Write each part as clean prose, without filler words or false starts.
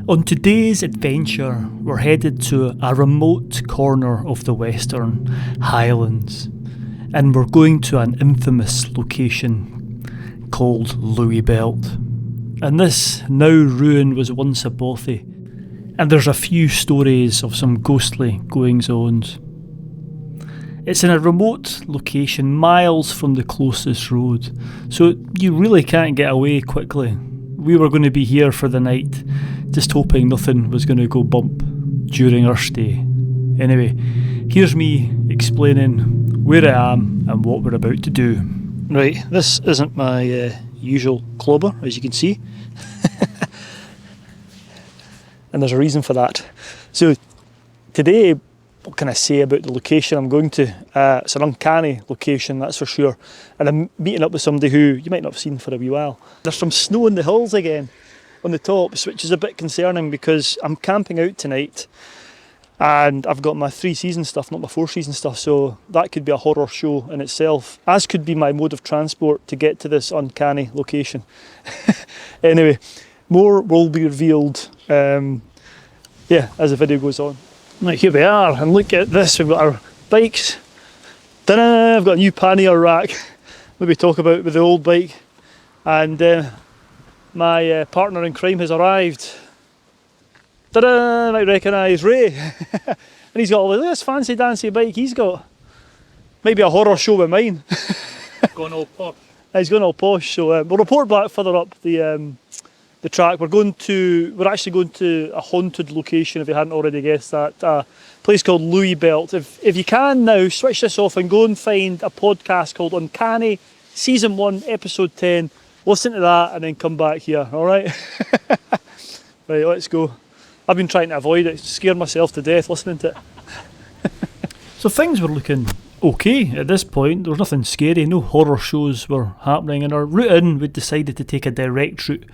On today's adventure, we're headed to a remote corner of the Western Highlands, and we're going to an infamous location called Luibeilt. And this now ruin was once a Bothy, and there's a few stories of some ghostly goings-ons. It's in a remote location, miles from the closest road, so you really can't get away quickly. We were going to be here for the night, just hoping nothing was going to go bump during our stay. Anyway, here's me explaining where I am and what we're about to do. Right, this isn't my usual clobber, as you can see. And there's a reason for that. So today, what can I say about the location I'm going to? It's an uncanny location, that's for sure. And I'm meeting up with somebody who you might not have seen for a wee while. There's some snow in the hills again, on the tops, which is a bit concerning because I'm camping out tonight and I've got my 3-season stuff, not my 4-season stuff, so that could be a horror show in itself, as could be my mode of transport to get to this uncanny location. Anyway, more will be revealed as the video goes on. Right, here we are, and look at this, we've got our bikes. Ta-da! I've got a new pannier rack, maybe talk about with the old bike. And my partner in crime has arrived. Ta-da! Might recognise Ray. And he's got all this fancy dancy bike he's got. Maybe a horror show with mine. Going all posh. He's going all posh, so we'll report back further up the track. We're actually going to a haunted location, if you hadn't already guessed that. A place called Luibeilt. If you can now, switch this off and go and find a podcast called Uncanny, Season 1, Episode 10. Listen to that and then come back here, alright? Right, let's go. I've been trying to avoid it, scared myself to death listening to it. So things were looking okay at this point. There was nothing scary, no horror shows were happening. And our route in, we decided to take a direct route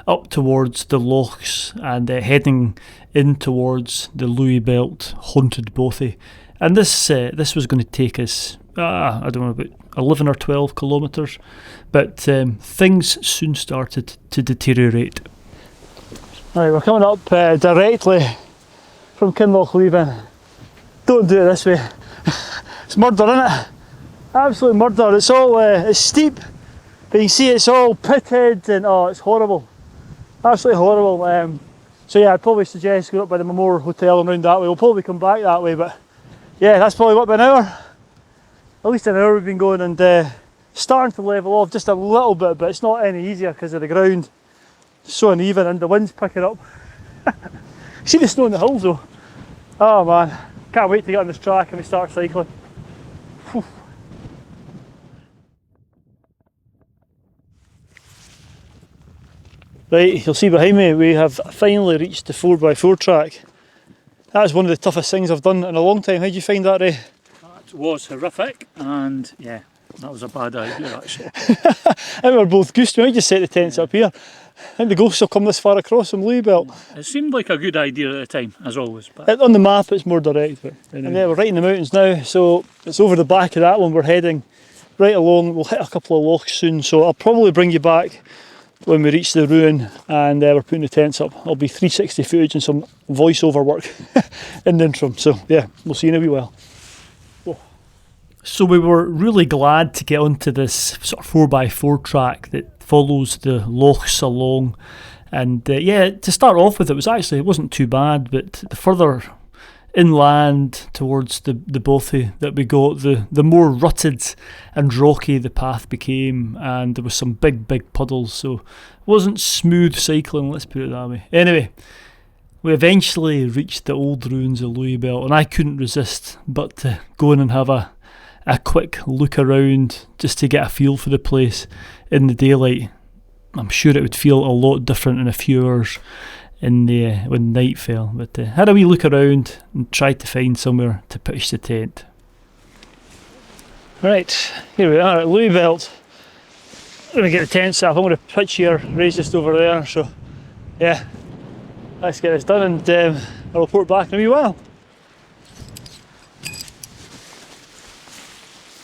up towards the lochs and heading in towards the Luibeilt haunted Bothy. And this was going to take us, I don't know, about 11 or 12 kilometres. But things soon started to deteriorate. Right, we're coming up directly from Kinloch Leaving. Don't do it this way. It's murder, isn't it? Absolute murder. It's all it's steep, but you can see it's all pitted and it's horrible. Absolutely horrible. So yeah, I'd probably suggest going up by the Memorial Hotel and round that way. We'll probably come back that way, but yeah, that's probably what, about an hour? At least an hour we've been going, and starting to level off just a little bit, but it's not any easier because of the ground. It's so uneven and the wind's picking up. See the snow in the hills though? Oh man, can't wait to get on this track and we start cycling. Whew. Right, you'll see behind me we have finally reached the 4x4 track. That is one of the toughest things I've done in a long time. How did you find that, Ray? That was horrific, and yeah, that was a bad idea actually. I think we're both goosed. We might just set the tents up here. I think the ghosts will come this far across from Luibeilt. It seemed like a good idea at the time, as always. But On the map it's more direct, but and yeah, we're right in the mountains now, so it's over the back of that one we're heading right along. We'll hit a couple of lochs soon, so I'll probably bring you back when we reach the ruin and we're putting the tents up. It'll be 360 footage and some voiceover work in the interim, so yeah, we'll see you in a wee while. So we were really glad to get onto this sort of 4x4 track that follows the lochs along, and to start off with, it wasn't too bad, but the further inland towards the Bothy that we got, the more rutted and rocky the path became, and there was some big puddles, so it wasn't smooth cycling, let's put it that way. Anyway, we eventually reached the old ruins of Luibeilt, and I couldn't resist but to go in and have a quick look around just to get a feel for the place in the daylight. I'm sure it would feel a lot different in a few hours when night fell, but had a wee look around and tried to find somewhere to pitch the tent. Right, here we are at Luibeilt. I'm going to get the tent set up. I'm going to pitch here, Ray's just over there, so yeah, let's get this done and I'll report back in a wee while.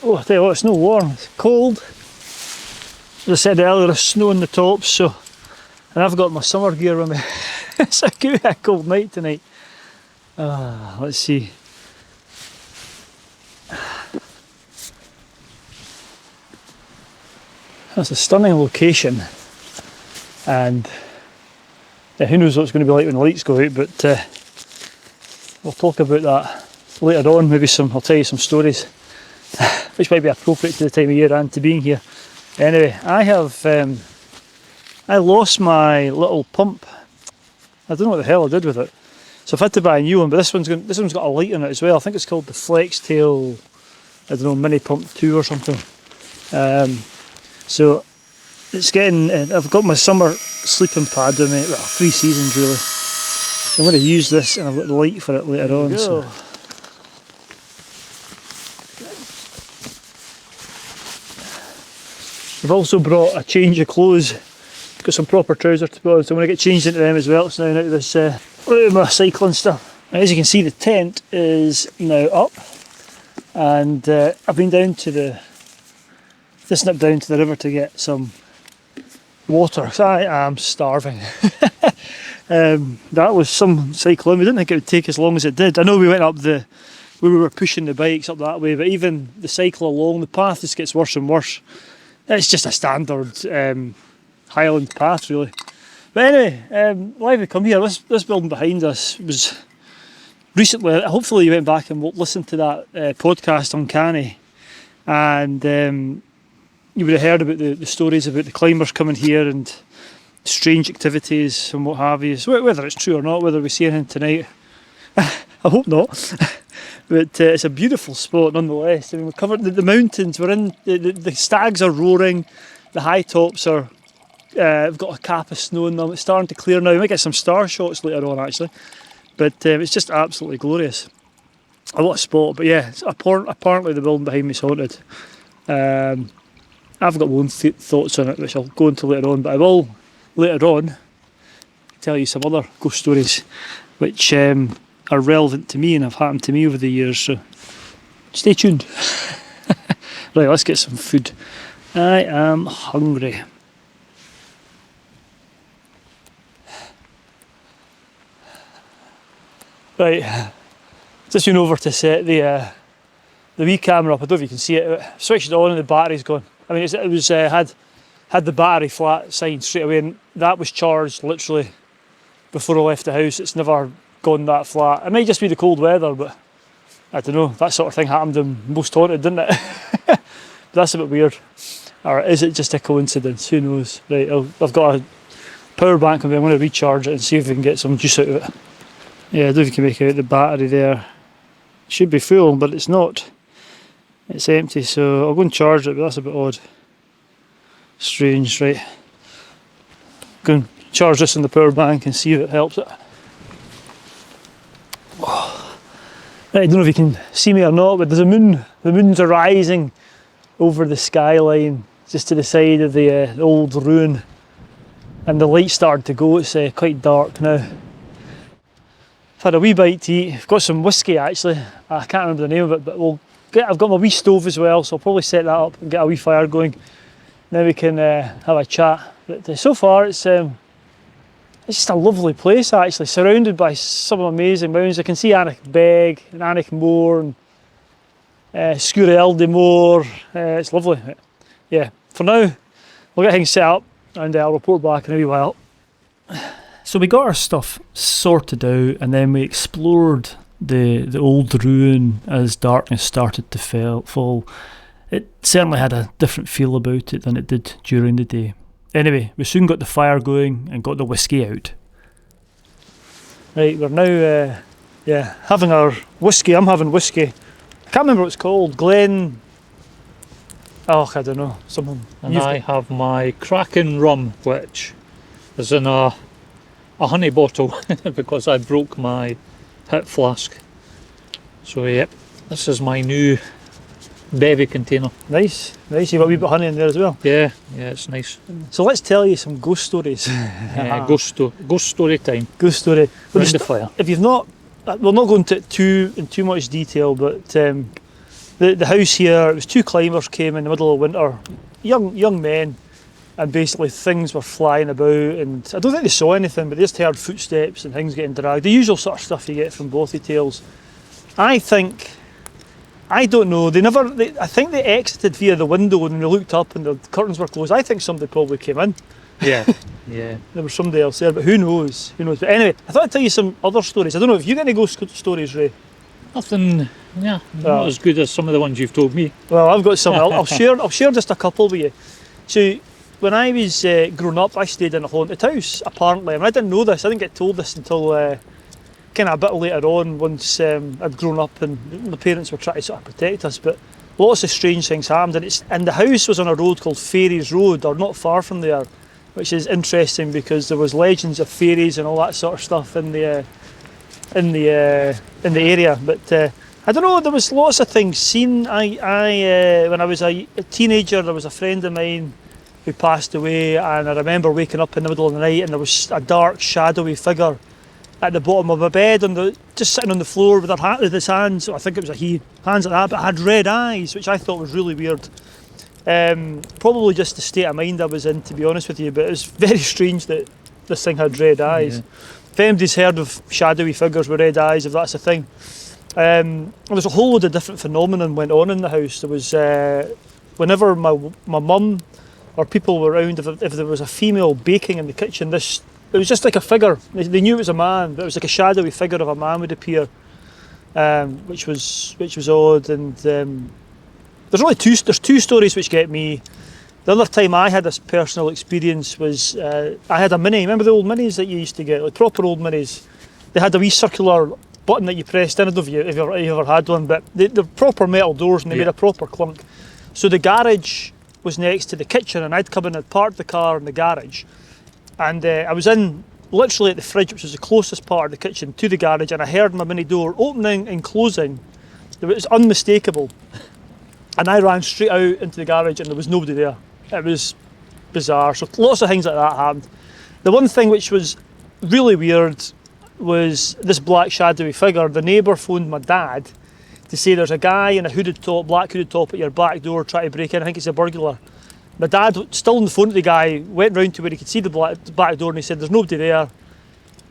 Oh, I tell you what, it's no warm, it's cold. As I said earlier, there's snow on the tops, so, and I've got my summer gear with me. It's a good cold night tonight. Let's see. That's a stunning location, and who knows what it's going to be like when the lights go out, but we'll talk about that later on. Maybe I'll tell you some stories, which might be appropriate to the time of year and to being here. Anyway, I lost my little pump. I don't know what the hell I did with it, so I've had to buy a new one. But this one's got a light on it as well. I think it's called the Flex Tail, I don't know, Mini Pump 2 or something. So it's getting. I've got my summer sleeping pad with me. Well, 3 seasons really. So I'm going to use this, and I've got the light for it later on. So. I've also brought a change of clothes. Got some proper trousers to put on, so I'm going to get changed into them as well. It's now out of this, out of my cycling stuff. Now, as you can see, the tent is now up, and I've been down to just nipped down to the river to get some water, because I am starving. That was some cycling. We didn't think it would take as long as it did. I know we went up we were pushing the bikes up that way, but even the cycle along the path just gets worse and worse. It's just a standard Highland path, really. But anyway, why we come here? This building behind us was recently. Hopefully, you went back and listened to that podcast, Uncanny, and you would have heard about the stories about the climbers coming here and strange activities and what have you. So whether it's true or not, whether we see anything tonight, I hope not. But it's a beautiful spot nonetheless. I mean, we're covered the mountains. We're in the stags are roaring. The high tops are. We've got a cap of snow in them. It's starting to clear now. We might get some star shots later on actually. But it's just absolutely glorious. What a spot. But yeah, apparently the building behind me is haunted. I've got my own thoughts on it, which I'll go into later on. But I will later on tell you some other ghost stories, which are relevant to me and have happened to me over the years, so stay tuned. Right, let's get some food. I am hungry. Right, just went over to set the wee camera up. I don't know if you can see it. Switched it on and the battery's gone. I mean, it was had the battery flat sign straight away, and that was charged literally before I left the house. It's never gone that flat. It might just be the cold weather, but I don't know. That sort of thing happened in Most Haunted, didn't it? But that's a bit weird. Or is it just a coincidence? Who knows? Right, I've got a power bank with me. I'm going to recharge it and see if we can get some juice out of it. Yeah, I don't know if you can make out the battery there. It should be full, but it's not. It's empty, so I'll go and charge it, but that's a bit odd. Strange, right? Go and charge this in the power bank and see if it helps it. Right, I don't know if you can see me or not, but there's a moon. The moons are rising over the skyline, just to the side of the old ruin, and the light started to go. It's quite dark now. I've had a wee bite to eat. I've got some whiskey actually. I can't remember the name of it, but I've got my wee stove as well, so I'll probably set that up and get a wee fire going. Then we can have a chat. But so far it's just a lovely place actually, surrounded by some amazing mountains. I can see Annick Beg and Annick Moor and Sgúr Elde Moor. It's lovely. Yeah, for now we'll get things set up and I'll report back in a wee while. So we got our stuff sorted out and then we explored the old ruin as darkness started to fall. It certainly had a different feel about it than it did during the day. Anyway, we soon got the fire going and got the whiskey out. Right, we're now having our whiskey. I'm having whiskey. I can't remember what it's called. Glen... Oh, I don't know. Something. And I have my Kraken rum, which is in a honey bottle because I broke my hip flask. So yeah, this is my new bevy container. Nice. You've got a wee bit of honey in there as well. Yeah, it's nice. So let's tell you some ghost stories. Ghost story time. Ghost story. Around the fire. If you've not, we'll not go into it too much detail, but the house here, it was 2 climbers came in the middle of winter, young men, and basically things were flying about, and I don't think they saw anything, but they just heard footsteps and things getting dragged. The usual sort of stuff you get from Bothy tales. I don't know, I think they exited via the window and they looked up and the curtains were closed. I think somebody probably came in. Yeah, yeah. There was somebody else there, but who knows? Who knows? But anyway, I thought I'd tell you some other stories. I don't know if you get any ghost stories, Ray. Nothing, not as good as some of the ones you've told me. Well, I've got some. I'll share just a couple with you. So, when I was growing up, I stayed in a haunted house. Apparently, I didn't know this. I didn't get told this until kind of a bit later on, once I'd grown up and my parents were trying to sort of protect us. But lots of strange things happened, and the house was on a road called Fairies Road, or not far from there, which is interesting because there was legends of fairies and all that sort of stuff in the area. But I don't know, there was lots of things seen. I when I was a teenager, there was a friend of mine who passed away, and I remember waking up in the middle of the night and there was a dark, shadowy figure at the bottom of a bed, just sitting on the floor with his hands. I think it was a he, hands like that, but had red eyes, which I thought was really weird. Probably just the state of mind I was in, to be honest with you, but it was very strange that this thing had red eyes. Yeah. If anybody's heard of shadowy figures with red eyes, if that's a thing. There was a whole load of different phenomenon went on in the house. There was, whenever my mum or people were around, if there was a female baking in the kitchen, it was just like a figure. They knew it was a man, but it was like a shadowy figure of a man would appear, which was odd. And there's two stories which get me. The other time I had this personal experience was I had a mini. Remember the old minis that you used to get, like proper old minis? They had a wee circular button that you pressed in. I don't know if you ever had one, but they're proper metal doors and they made a proper clunk. So the garage was next to the kitchen, and I'd come in and parked the car in the garage, and I was in literally at the fridge, which was the closest part of the kitchen to the garage, and I heard my mini door opening and closing. It was unmistakable, and I ran straight out into the garage and there was nobody there. It was bizarre. So lots of things like that happened. The one thing which was really weird was this black shadowy figure. The neighbour phoned my dad to say there's a guy in a black hooded top at your back door trying to break in. I think it's a burglar. My dad, still on the phone to the guy, went round to where he could see the back door, and he said there's nobody there.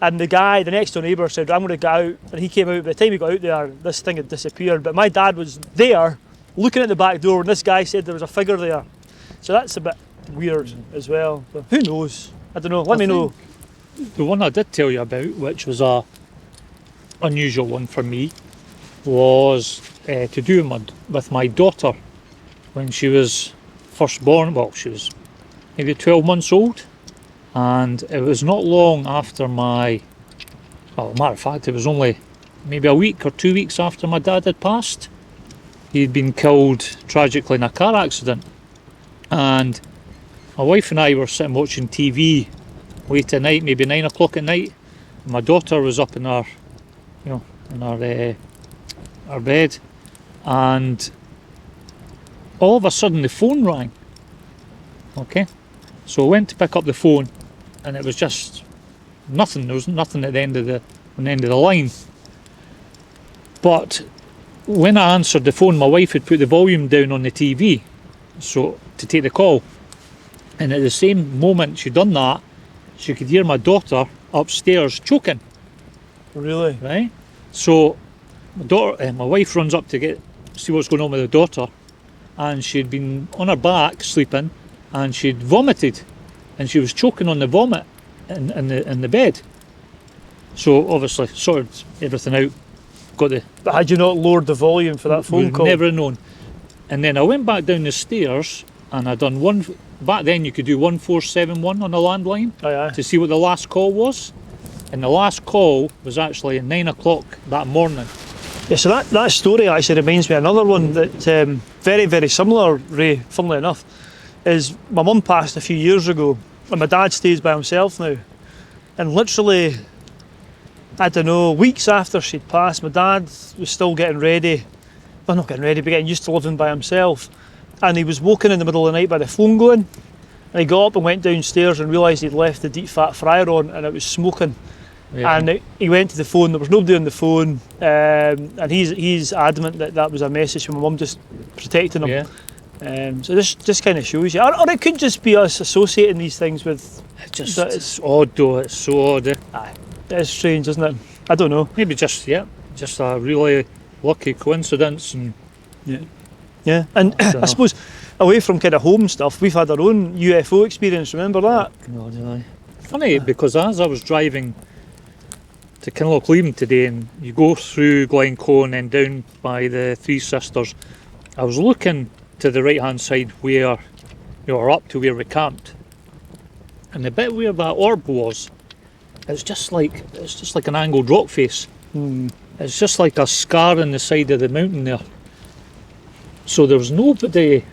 And the next door neighbour said, I'm going to get out. And he came out. By the time he got out there, this thing had disappeared. But my dad was there looking at the back door, and this guy said there was a figure there. So that's a bit weird as well. But who knows? I don't know. Let me know. The one I did tell you about, which was a unusual one for me, was to do with my daughter when she was first born. Well, she was maybe 12 months old, and it was not long after matter of fact, it was only maybe a week or 2 weeks after my dad had passed. He'd been killed tragically in a car accident, and my wife and I were sitting watching TV late at night, maybe 9 o'clock at night. My daughter was up in our bed, and all of a sudden the phone rang. Okay, so I went to pick up the phone, and it was just nothing. There was nothing at the end of the line. But when I answered the phone, my wife had put the volume down on the TV, so to take the call. And at the same moment she'd done that, she could hear my daughter upstairs choking. Really? Right. So my wife runs up to see what's going on with the daughter, and she'd been on her back sleeping, and she'd vomited, and she was choking on the vomit in the bed. So obviously sorted everything out. But had you not lowered the volume for that phone call? Never known. And then I went back down the stairs, and I done one. Back then you could do 1471 on the landline to see what the last call was. And the last call was actually at 9 o'clock that morning. Yeah, so that story actually reminds me of another one that very, very similar, Ray, funnily enough, is my mum passed a few years ago, and my dad stays by himself now. And literally, I don't know, weeks after she'd passed, my dad was still getting ready. Well, not getting ready, but getting used to living by himself. And he was woken in the middle of the night by the phone going. And he got up and went downstairs and realised he'd left the deep fat fryer on and it was smoking. Yeah. And he went to the phone, there was nobody on the phone. And he's adamant that was a message from my mum just protecting him. Yeah. So this just kind of shows you, or it could just be us associating these things with. It's odd though. It's so odd. Aye, it's strange, isn't it? I don't know. Maybe just a really lucky coincidence. And yeah. And I suppose away from kind of home stuff, we've had our own UFO experience. Remember that? Funny because as I was driving to Kinlochleven today, and you go through Glencoe and then down by the Three Sisters, I was looking to the right hand side where or up to where we camped, and the bit where that orb was, it's just like an angled rock face. It's just like a scar in the side of the mountain there. So there was nobody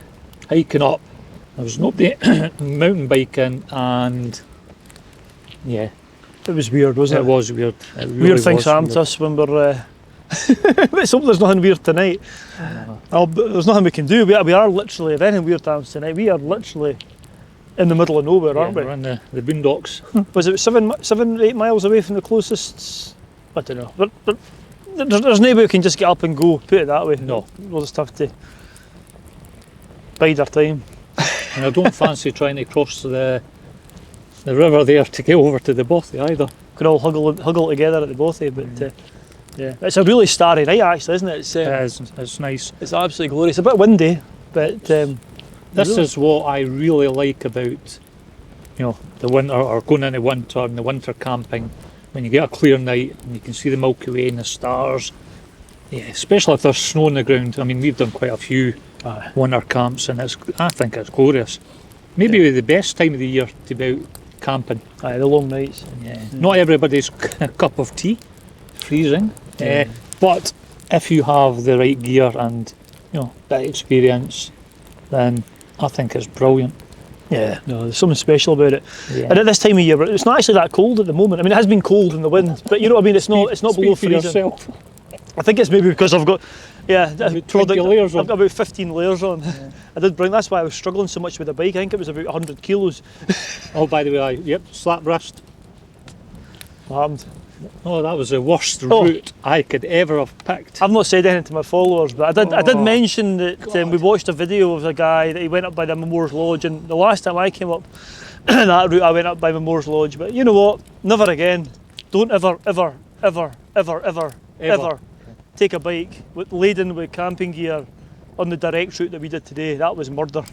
hiking up, there was nobody mountain biking, and it was weird, wasn't it? It was weird. It really weird things happen weird. to us when we're. Let's hope there's nothing weird tonight. There's nothing we can do. We are literally, if anything weird happens tonight, we are literally in the middle of nowhere, aren't we? We're in the boondocks. Was it 8 miles away from the closest? I don't know. But there's nobody who can just get up and go, put it that way. No. We'll just have to bide our time. And I don't fancy trying to cross the river there to get over to the Bothy either. Could all huggle together at the Bothy, but it's a really starry night actually, isn't it? It's nice. It's absolutely glorious. A bit windy, but this is what I really like about the winter, or going into winter and the winter camping, when you get a clear night and you can see the Milky Way and the stars. Yeah, especially if there's snow on the ground. I mean, we've done quite a few winter camps, and I think it's glorious. Maybe the best time of the year to be out camping. Aye, the long nights. Not everybody's cup of tea, freezing. But if you have the right gear and that experience, then I think it's brilliant. Yeah, no, there's something special about it. Yeah. And at this time of year, it's not actually that cold at the moment. I mean, it has been cold in the wind, but you know what I mean. It's not below freezing. Yourself. I think it's maybe because I've got I've got about 15 layers on. I did bring. That's why I was struggling so much with the bike. I think it was about 100 kilos. Oh, by the way, slap wrist. What happened? Oh, that was the worst route I could ever have picked. I've not said anything to my followers, but I did mention that we watched a video of a guy that he went up by the Memorial Lodge, and the last time I came up that route I went up by Memorial Lodge. But you know what? Never again. Don't ever take a bike laden with camping gear on the direct route that we did today. That was murder.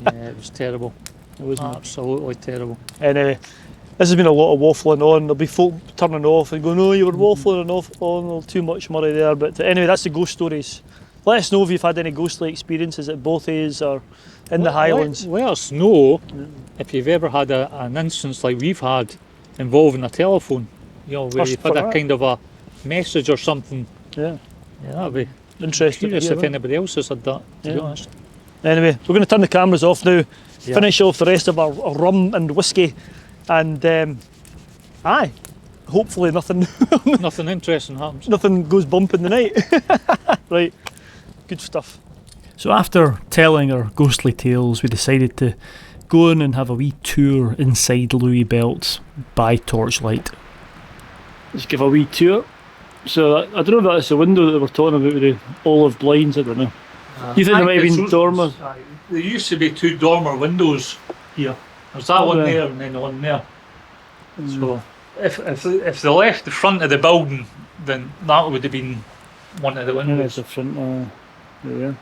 Yeah, it was terrible. It was absolutely terrible. Anyway, this has been a lot of waffling on. There'll be folk turning off and going, "Oh, you were waffling on too much, Murray there." But anyway, that's the ghost stories. Let us know if you've had any ghostly experiences at Bothy's or in the Highlands. Let us know if you've ever had an instance like we've had involving a telephone. Where you've had a kind of a message or something. Yeah, that'd be interesting. Curious if anybody else has had that, to be honest. Anyway, we're going to turn the cameras off now, finish off the rest of our rum and whiskey, and hopefully nothing nothing interesting happens. Nothing goes bump in the night. Right, good stuff. So after telling our ghostly tales, we decided to go in and have a wee tour inside Luibeilt by torchlight. Let's give a wee tour. So I don't know if that's the window that they were talking about with the olive blinds, I don't know. You think there might have been dormers? There used to be 2 dormer windows here. There's that one there and then the one there. So if they left the front of the building, then that would have been one of the windows. That's the front. There we are.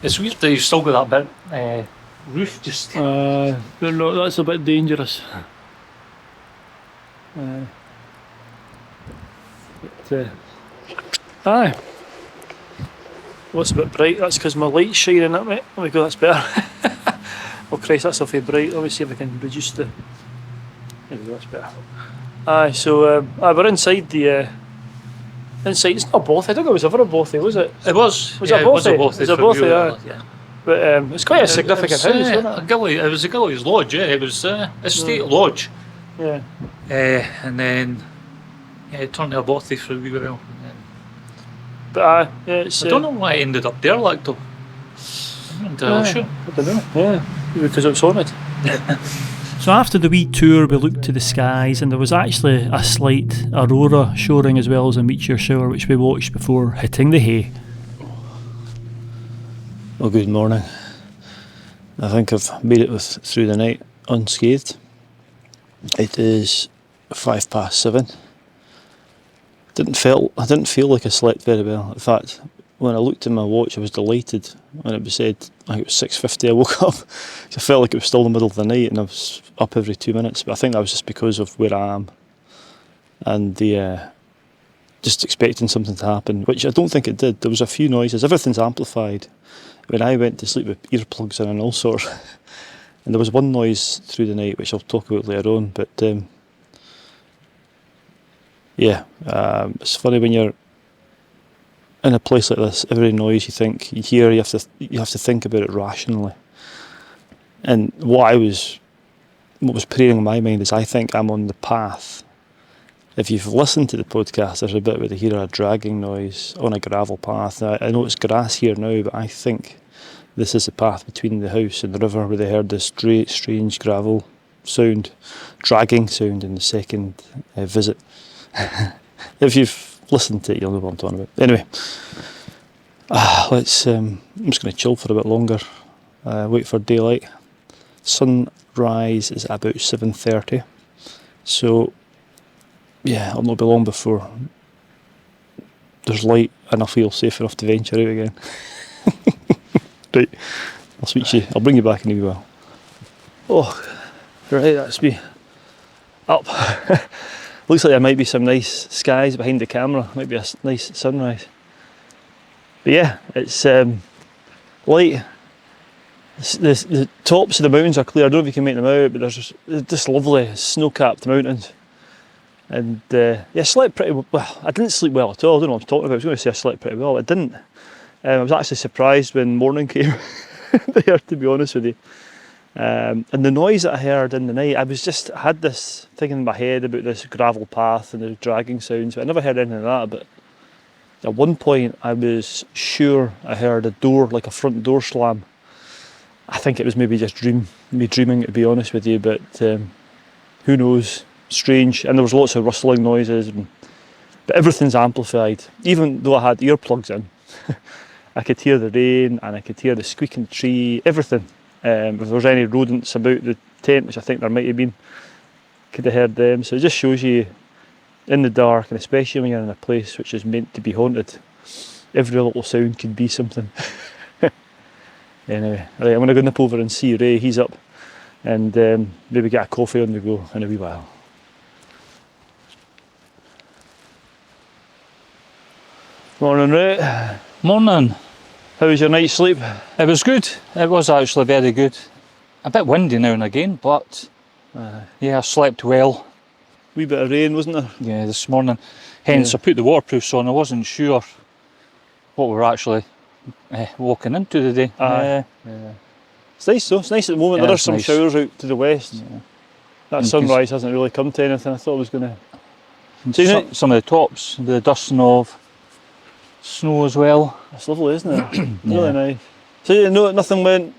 It's weird that you've still got that bit roof just. No, that's a bit dangerous. Aye. What's a bit bright? That's because my light's shining at me. There we go, that's better. Oh Christ, that's awfully bright. Let me see if I can reduce the... There we go, that's better. Aye, so we're inside the... Inside, it's not a Bothy. I don't think it was ever a Bothy, was it? It was. Was it a Bothy? It was a Bothy, yeah. But it's quite a significant house, wasn't it? It was a Gillies Lodge, yeah. It was a state lodge. Yeah. And then it turned to a Bothy for a wee while. But it's... I don't know why it ended up there, like, though. I'm not entirely sure. I don't know, yeah. Because it was haunted. So after the wee tour, we looked to the skies, and there was actually a slight aurora showing as well as a meteor shower, which we watched before hitting the hay. Well, good morning. I think I've made it through the night unscathed. It is 7:05. I didn't feel like I slept very well. In fact, when I looked at my watch, I was delighted when it was said, I think it was 6:50 I woke up. I felt like it was still the middle of the night and I was up every 2 minutes. But I think that was just because of where I am and just expecting something to happen, which I don't think it did. There was a few noises. Everything's amplified. When I went to sleep with earplugs in and all sorts, and there was one noise through the night which I'll talk about later on. But it's funny when you're in a place like this. Every noise you hear, you have to think about it rationally. And what was preying on my mind is I think I'm on the path. If you've listened to the podcast, there's a bit where they hear a dragging noise on a gravel path. Now, I know it's grass here now, but I think this is the path between the house and the river where they heard this strange gravel sound, dragging sound in the second visit. If you've listened to it, you'll know what I'm talking about. Anyway, I'm just going to chill for a bit longer, wait for daylight. Sunrise is about 7:30, so yeah, I'll not be long before there's light and I feel safe enough to venture out again. Right, I'll speak to you. I'll bring you back in a wee while. Oh, right, that's me up. Looks like there might be some nice skies behind the camera. Might be a nice sunrise. But yeah, it's light. The tops of the mountains are clear. I don't know if you can make them out, but there's just lovely snow-capped mountains. And I slept pretty well. I didn't sleep well at all. I don't know what I'm talking about. I was going to say I slept pretty well. I didn't. I was actually surprised when morning came there, to be honest with you. And the noise that I heard in the night, I had this thing in my head about this gravel path and the dragging sounds, but I never heard anything like that. But at one point I was sure I heard a door, like a front door slam. I think it was maybe just me dreaming, to be honest with you, but who knows. Strange, and there was lots of rustling noises, but everything's amplified. Even though I had earplugs in, I could hear the rain and I could hear the squeaking tree, everything. If there was any rodents about the tent, which I think there might have been, could have heard them. So it just shows you in the dark, and especially when you're in a place which is meant to be haunted, every little sound could be something. Anyway, right, I'm going to go nip over and see Ray. He's up, and maybe get a coffee on the go in a wee while. Morning, Ray. Morning. How was your night's sleep? It was good. It was actually very good. A bit windy now and again, but yeah, I slept well. Wee bit of rain, wasn't there? Yeah, this morning. Hence, I put the waterproofs on. I wasn't sure what we were actually walking into today. Yeah. It's nice though. It's nice at the moment. Yeah, There are some nice. showers out to the west. Yeah. That sunrise hasn't really come to anything. I thought it was going to. Some of the tops, the dusting of snow as well. It's lovely, isn't it? Yeah. Really nice. So you know, nothing went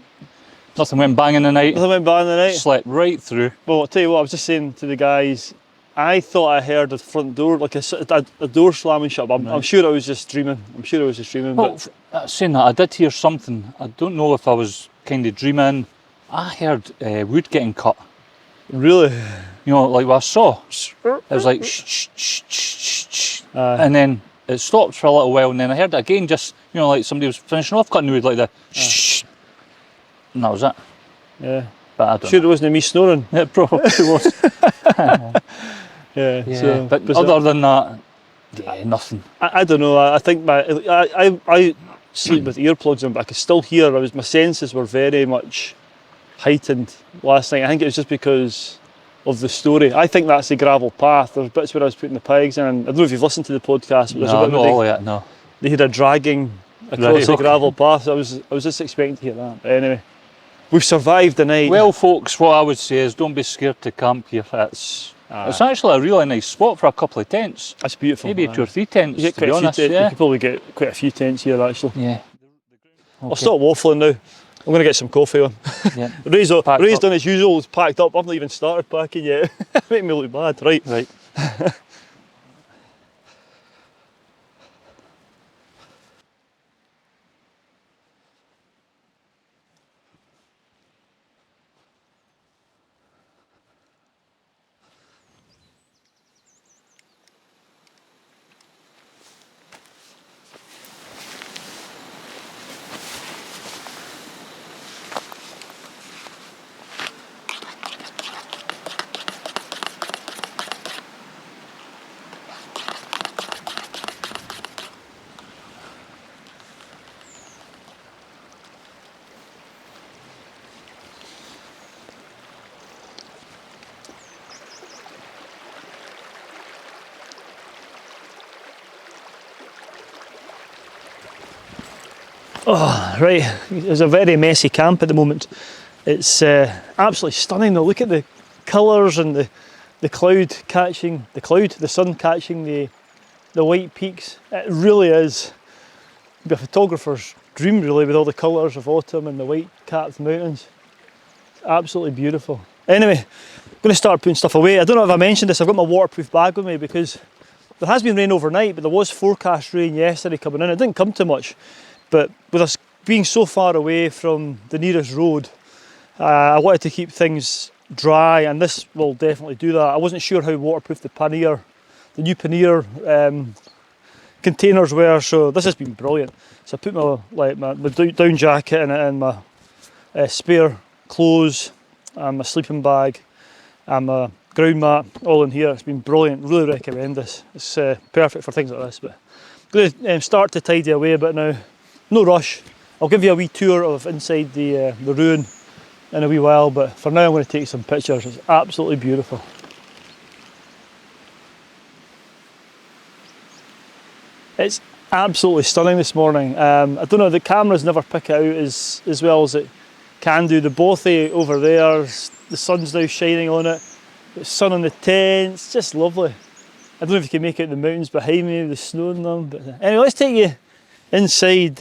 bang in the night. bad in the night. Slept right through. Well, I'll tell you what. I was just saying to the guys. I thought I heard the front door, like a door slamming shut. But I'm sure I was just dreaming. Well, saying that, I did hear something. I don't know if I was kind of dreaming. I heard wood getting cut. Really? You know, like what I saw. It was like shh, shh, shh, shh, shh. And then it stopped for a little while, and then I heard it again, just, you know, like somebody was finishing off cutting the wood, like the shh. And that was it. Yeah. But I don't Sure it wasn't me snoring. It probably was. Yeah. Yeah, So, but other than that, yeah, nothing. I don't know. I think I sleep with earplugs in, but I could still hear. My senses were very much heightened last night. I think it was just because of the story. I think that's the gravel path. There's bits where I was putting the pegs in. I don't know if you've listened to the podcast, but there's a bit not where all yet, no. they had a dragging across the gravel path. So I was just expecting to hear that. But anyway, we've survived the night. Well, folks, what I would say is don't be scared to camp here. It's actually a really nice spot for a couple of tents. That's beautiful. Maybe 2 or 3 tents, You get to be honest. You Yeah. could probably get quite a few tents here actually. Yeah. I'll stop waffling now. I'm going to get some coffee on. Yeah. Ray's done as usual, he's packed up. I've not even started packing yet. Making me look bad. Right. Oh, right, it's a very messy camp at the moment. It's absolutely stunning though. Look at the colours and the sun catching the white peaks. It really is a photographer's dream really, with all the colours of autumn and the white capped mountains. It's absolutely beautiful. Anyway, I'm going to start putting stuff away. I don't know if I mentioned this, I've got my waterproof bag with me because there has been rain overnight, but there was forecast rain yesterday coming in. It didn't come too much, but with us being so far away from the nearest road, I wanted to keep things dry, and this will definitely do that. I wasn't sure how waterproof the new pannier containers were, so this has been brilliant. So I put my down jacket in it, and my spare clothes and my sleeping bag and my ground mat all in here. It's been brilliant, really recommend this. It's perfect for things like this. But I'm going to start to tidy away a bit now. No rush. I'll give you a wee tour of inside the ruin in a wee while, but for now I'm going to take some pictures. It's absolutely beautiful. It's absolutely stunning this morning. I don't know, the cameras never pick it out as well as it can do. The Bothy over there, the sun's now shining on it. The sun on the tent, it's just lovely. I don't know if you can make out the mountains behind me, the snow in them. But anyway, let's take you inside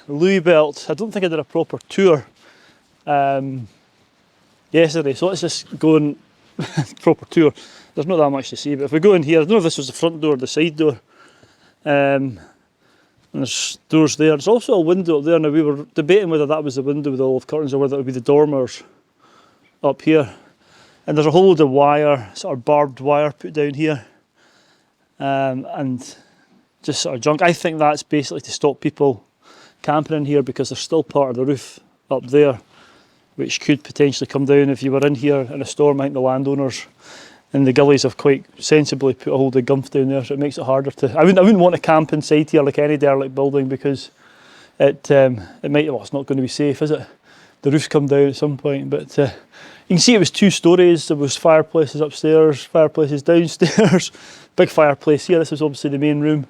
Luibeilt. I don't think I did a proper tour yesterday, so let's just go on proper tour. There's not that much to see, but if we go in here, I don't know if this was the front door or the side door. And there's doors there. There's also a window up there. Now we were debating whether that was the window with all of curtains or whether it would be the dormers up here. And there's a whole load of wire, sort of barbed wire put down here, and just sort of junk. I think that's basically to stop people camping in here because there's still part of the roof up there which could potentially come down if you were in here in a storm. I think the landowners in the gullies have quite sensibly put a whole load of gumph down there, so it makes it harder to. I wouldn't want to camp inside here like any derelict building because it might. Well, it's not going to be safe, is it? The roof's come down at some point, but you can see it was 2 stories. There was fireplaces upstairs, fireplaces downstairs, big fireplace here. This was obviously the main room.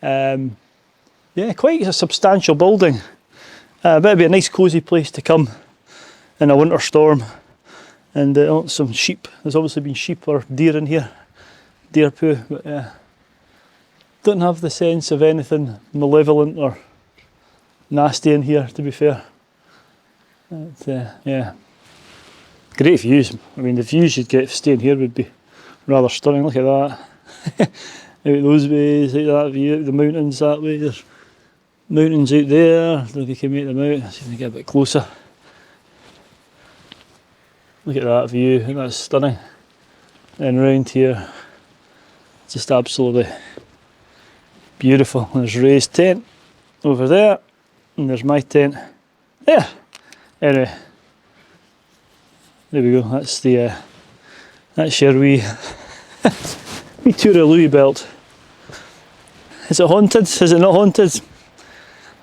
Yeah, quite a substantial building. But it'd be a nice cosy place to come in a winter storm. And some sheep. There's obviously been sheep or deer in here, deer poo. But don't have the sense of anything malevolent or nasty in here, to be fair. But, yeah, great views. I mean, the views you'd get staying here would be rather stunning. Look at that. Out those ways, like that view, the mountains that way. There's mountains out there. I don't know if you can make them out. Let's see if we can get a bit closer. Look at that view, I think that's stunning. And round here, just absolutely beautiful. There's Ray's tent over there, and there's my tent there. Anyway, there we go. That's your wee tour of Luibeilt. Is it haunted? Is it not haunted?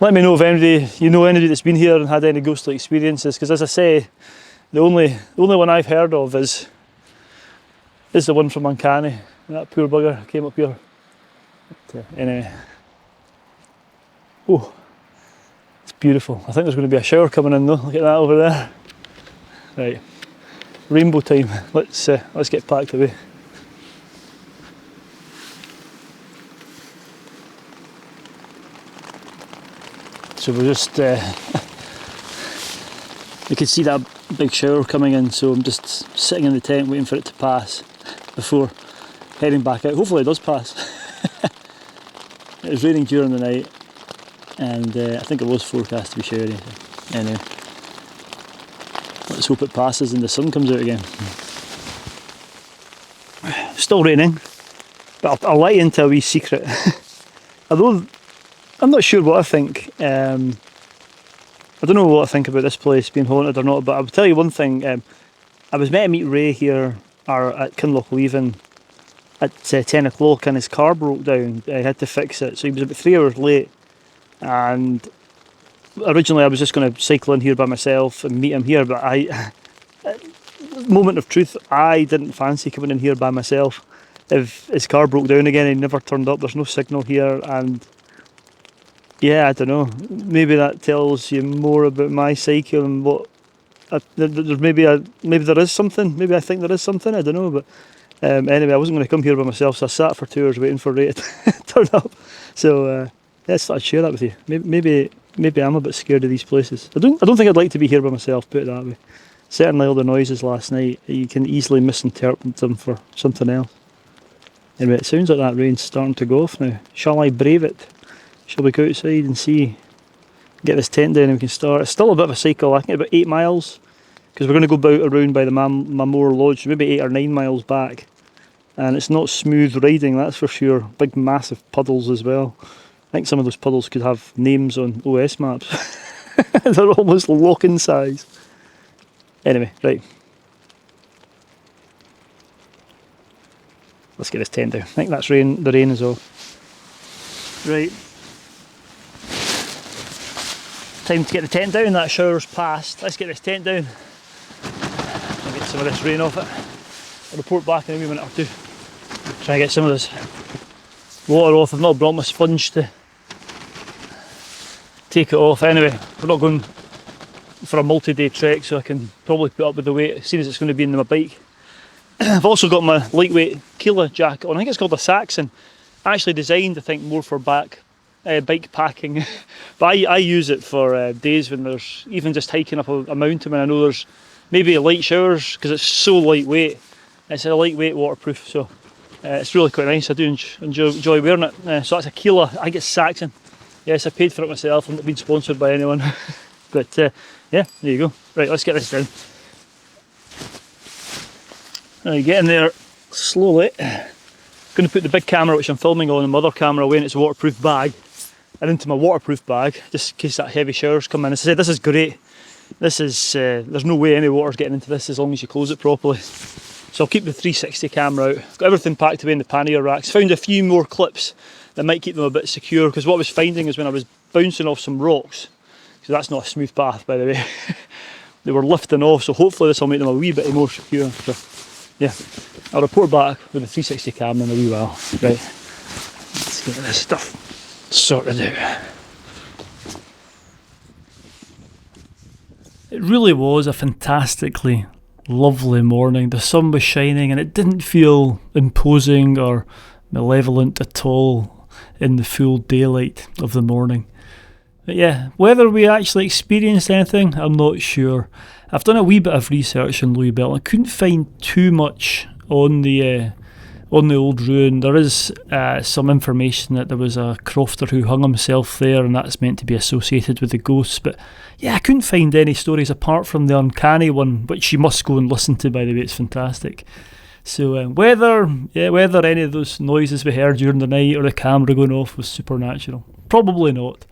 Let me know if anybody that's been here and had any ghostly experiences. Because as I say, the only one I've heard of is the one from Uncanny. That poor bugger came up here. But, anyway, oh, it's beautiful. I think there's going to be a shower coming in though. Look at that over there. Right, rainbow time. Let's get packed away. So we're just. You can see that big shower coming in, so I'm just sitting in the tent waiting for it to pass before heading back out. Hopefully it does pass. It was raining during the night, and I think it was forecast to be showery. Anyway, let's hope it passes and the sun comes out again. Still raining, but I'll let you into a wee secret. Although I'm not sure what I think. I don't know what I think about this place being haunted or not, but I'll tell you one thing. I was meant to meet Ray here at Kinlochleven at 10 o'clock and his car broke down. I had to fix it, so he was about 3 hours late. And originally I was just going to cycle in here by myself and meet him here, but moment of truth, I didn't fancy coming in here by myself. If his car broke down again, he never turned up. There's no signal here, and yeah, I don't know. Maybe that tells you more about my psyche and what. There's maybe there is something. Maybe I think there is something. I don't know. But anyway, I wasn't going to come here by myself, so I sat for 2 hours waiting for Ray to turn up. So yeah, I thought I'd share that with you. Maybe I'm a bit scared of these places. I don't think I'd like to be here by myself. Put it that way. Certainly, all the noises last night, you can easily misinterpret them for something else. Anyway, it sounds like that rain's starting to go off now. Shall I brave it? Shall we go outside and see? Get this tent down and we can start. It's still a bit of a cycle. I think about 8 miles, because we're going to go around by the Mamore Lodge, maybe 8 or 9 miles back. And it's not smooth riding, that's for sure. Big massive puddles as well. I think some of those puddles could have names on OS maps. They're almost lock-in size. Anyway, right. Let's get this tent down. I think that's the rain is off. Right. Time to get the tent down, that shower's passed. Let's get this tent down. I'll get some of this rain off it. I'll report back in a wee minute or two. Try and get some of this water off. I've not brought my sponge to take it off. Anyway, we're not going for a multi-day trek, so I can probably put up with the weight, seeing as it's going to be in my bike. I've also got my lightweight Keela jacket on. I think it's called a Saxon. Actually designed, I think, more for bike packing. But I use it for days when there's even just hiking up a mountain when I know there's maybe light showers, because it's so lightweight. It's a lightweight waterproof, so it's really quite nice. I do enjoy wearing it. So that's a Keela. I think it's Saxon. Yes, I paid for it myself. I'm not being sponsored by anyone. But yeah, there you go. Right, let's get this down. Right, get in there slowly. Going to put the big camera, which I'm filming on, and my other camera away in its waterproof bag, and into my waterproof bag, just in case that heavy showers come in. As I said, this is great. This is there's no way any water's getting into this as long as you close it properly. So I'll keep the 360 camera out. Got everything packed away in the pannier racks. Found a few more clips that might keep them a bit secure, because what I was finding is when I was bouncing off some rocks, so that's not a smooth path, by the way, they were lifting off, so hopefully this will make them a wee bit more secure. So yeah, I'll report back with the 360 camera in a wee while. Right, let's get this stuff sorted out. It really was a fantastically lovely morning. The sun was shining and it didn't feel imposing or malevolent at all in the full daylight of the morning. But yeah, whether we actually experienced anything, I'm not sure. I've done a wee bit of research on Luibeilt. I couldn't find too much on the old ruin. There is some information that there was a crofter who hung himself there, and that's meant to be associated with the ghosts. But yeah, I couldn't find any stories apart from the Uncanny one, which you must go and listen to, by the way. It's fantastic. So whether any of those noises we heard during the night or the camera going off was supernatural, probably not.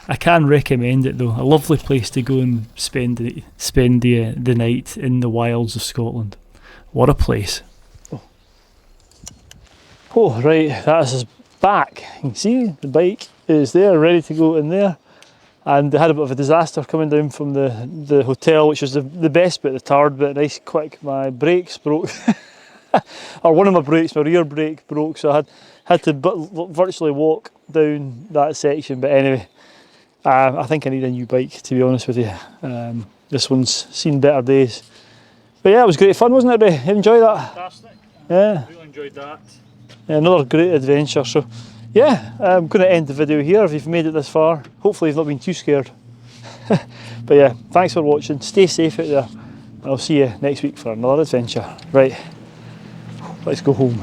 I can recommend it though. A lovely place to go and spend the night in the wilds of Scotland. What a place. Oh right, that is his back. You can see the bike is there, ready to go in there. And they had a bit of a disaster coming down from the hotel, which was the best bit, the tired bit, nice quick. My brakes broke. Or one of my brakes, my rear brake broke, so I had to virtually walk down that section. But anyway, I think I need a new bike, to be honest with you. This one's seen better days. But yeah, it was great fun, wasn't it, Ray? You enjoyed that? Fantastic. Yeah. I really enjoyed that. Yeah, another great adventure. So yeah, I'm going to end the video here if you've made it this far. Hopefully you've not been too scared. But yeah, thanks for watching. Stay safe out there. And I'll see you next week for another adventure. Right, let's go home.